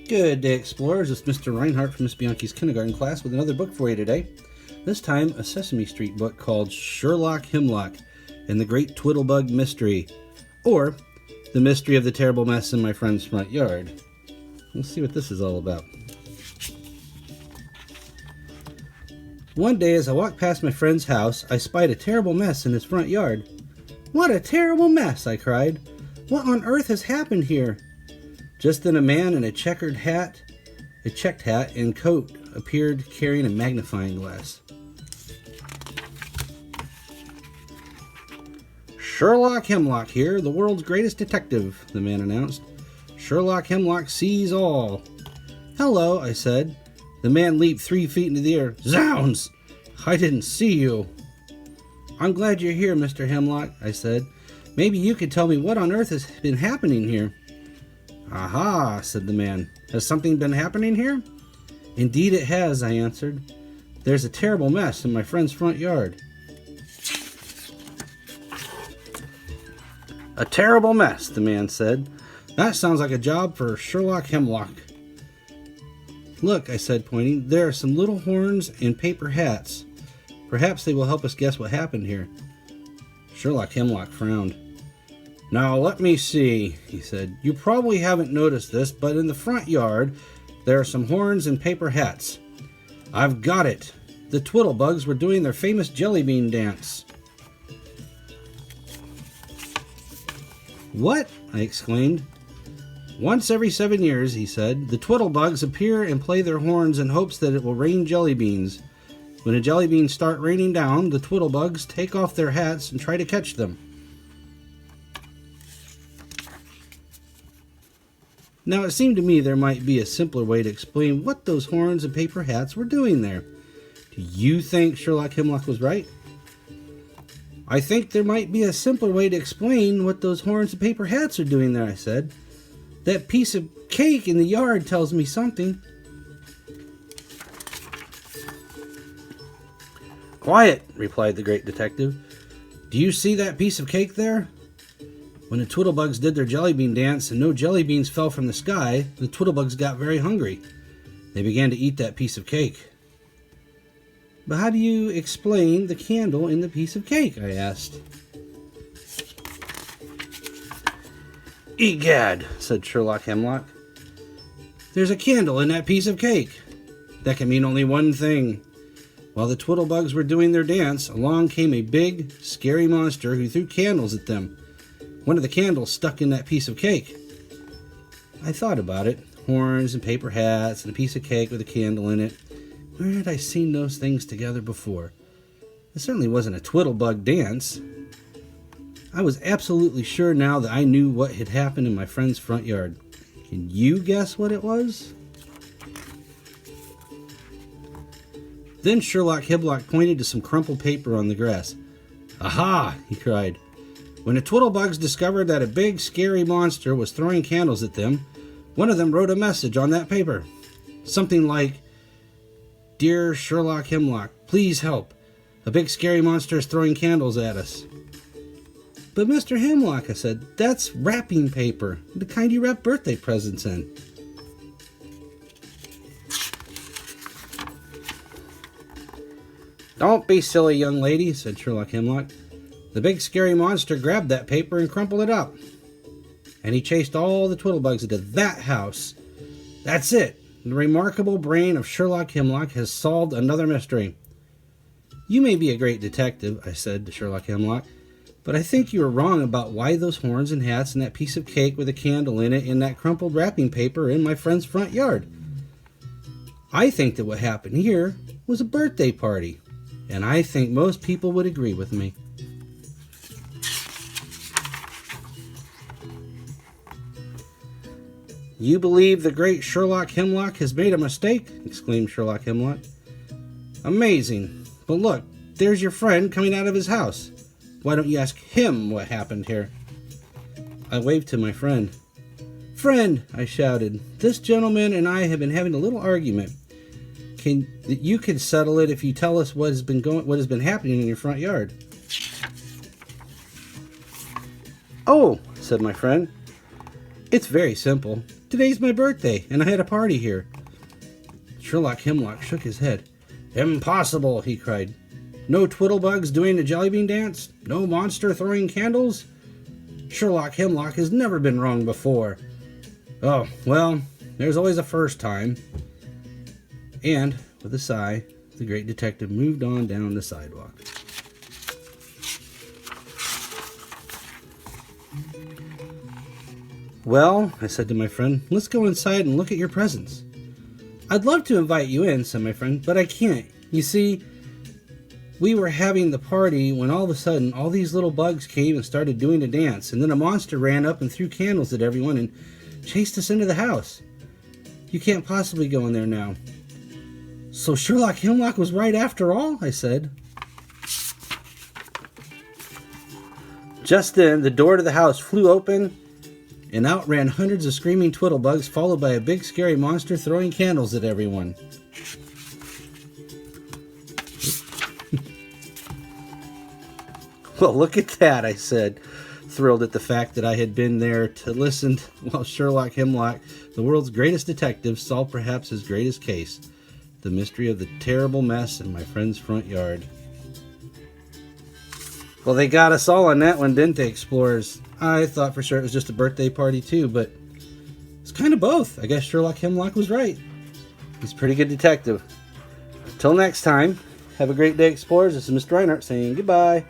Good day, explorers. It's Mr. Reinhardt from Miss Bianchi's kindergarten class with another book for you today. This time, a Sesame Street book called Sherlock, Hemlock and the Great Twiddlebug Mystery, or The Mystery of the Terrible Mess in My Friend's Front Yard. Let's see what this is all about. One day, as I walked past my friend's house, I spied a terrible mess in his front yard. "What a terrible mess!" I cried. "What on earth has happened here?" Just then a man in a checked hat and coat appeared carrying a magnifying glass. "Sherlock Hemlock here, the world's greatest detective," the man announced. "Sherlock Hemlock sees all." "Hello," I said. The man leaped 3 feet into the air. "Zounds! I didn't see you." "I'm glad you're here, Mr. Hemlock," I said. "Maybe you could tell me what on earth has been happening here." "Aha," said the man. "Has something been happening here?" "Indeed it has," I answered. "There's a terrible mess in my friend's front yard." "A terrible mess," the man said. "That sounds like a job for Sherlock Hemlock." "Look," I said, pointing, "there are some little horns and paper hats. Perhaps they will help us guess what happened here." Sherlock Hemlock frowned. "Now let me see," he said. "You probably haven't noticed this, but in the front yard there are some horns and paper hats. I've got it. The Twiddlebugs were doing their famous jelly bean dance." "What?" I exclaimed. "Once every 7 years," he said, "the Twiddlebugs appear and play their horns in hopes that it will rain jelly beans. When the jelly beans start raining down, the Twiddlebugs take off their hats and try to catch them." Now it seemed to me there might be a simpler way to explain what those horns and paper hats were doing there. Do you think Sherlock Hemlock was right? "I think there might be a simpler way to explain what those horns and paper hats are doing there," I said. "That piece of cake in the yard tells me something." "Quiet," replied the great detective. "Do you see that piece of cake there? When the Twiddlebugs did their jelly bean dance and no jelly beans fell from the sky, the Twiddlebugs got very hungry. They began to eat that piece of cake." "But how do you explain the candle in the piece of cake?" I asked. "Egad," said Sherlock Hemlock. "There's a candle in that piece of cake. That can mean only one thing. While the Twiddlebugs were doing their dance, along came a big, scary monster who threw candles at them. One of the candles stuck in that piece of cake." I thought about it. Horns and paper hats and a piece of cake with a candle in it. Where had I seen those things together before? It certainly wasn't a Twiddlebug dance. I was absolutely sure now that I knew what had happened in my friend's front yard. Can you guess what it was? Then Sherlock Hemlock pointed to some crumpled paper on the grass. "Aha!" he cried. "When the Twiddlebugs discovered that a big, scary monster was throwing candles at them, one of them wrote a message on that paper. Something like, 'Dear Sherlock Hemlock, please help. A big, scary monster is throwing candles at us.'" "But Mr. Hemlock," I said, "that's wrapping paper, the kind you wrap birthday presents in." "Don't be silly, young lady," said Sherlock Hemlock. "The big scary monster grabbed that paper and crumpled it up. And he chased all the Twiddlebugs into that house. That's it. The remarkable brain of Sherlock Hemlock has solved another mystery." "You may be a great detective," I said to Sherlock Hemlock, "but I think you are wrong about why those horns and hats and that piece of cake with a candle in it and that crumpled wrapping paper are in my friend's front yard. I think that what happened here was a birthday party, and I think most people would agree with me." "You believe the great Sherlock Hemlock has made a mistake?" exclaimed Sherlock Hemlock. "Amazing. But look, there's your friend coming out of his house. Why don't you ask him what happened here?" I waved to my friend. "Friend," I shouted, "this gentleman and I have been having a little argument. You can settle it if you tell us what has been happening in your front yard." "Oh," said my friend, "it's very simple. Today's my birthday, and I had a party here." Sherlock Hemlock shook his head. "Impossible," he cried. "No Twiddlebugs doing the jellybean dance? No monster throwing candles? Sherlock Hemlock has never been wrong before." "Oh, well, there's always a first time." And, with a sigh, the great detective moved on down the sidewalk. "Well," I said to my friend, "let's go inside and look at your presents." "I'd love to invite you in," said my friend, "but I can't. You see, we were having the party when all of a sudden all these little bugs came and started doing a dance, and then a monster ran up and threw candles at everyone and chased us into the house. You can't possibly go in there now." "So Sherlock Hemlock was right after all?" I said. Just then, the door to the house flew open, and out ran hundreds of screaming Twiddlebugs, followed by a big scary monster throwing candles at everyone. "Well, look at that," I said, thrilled at the fact that I had been there to listen while Sherlock Hemlock, the world's greatest detective, solved perhaps his greatest case, the mystery of the terrible mess in my friend's front yard. Well, they got us all on that one, didn't they, explorers? I thought for sure it was just a birthday party too, but it's kind of both. I guess Sherlock Hemlock was right. He's a pretty good detective. Till next time, have a great day, explorers. This is Mr. Reinhardt saying goodbye.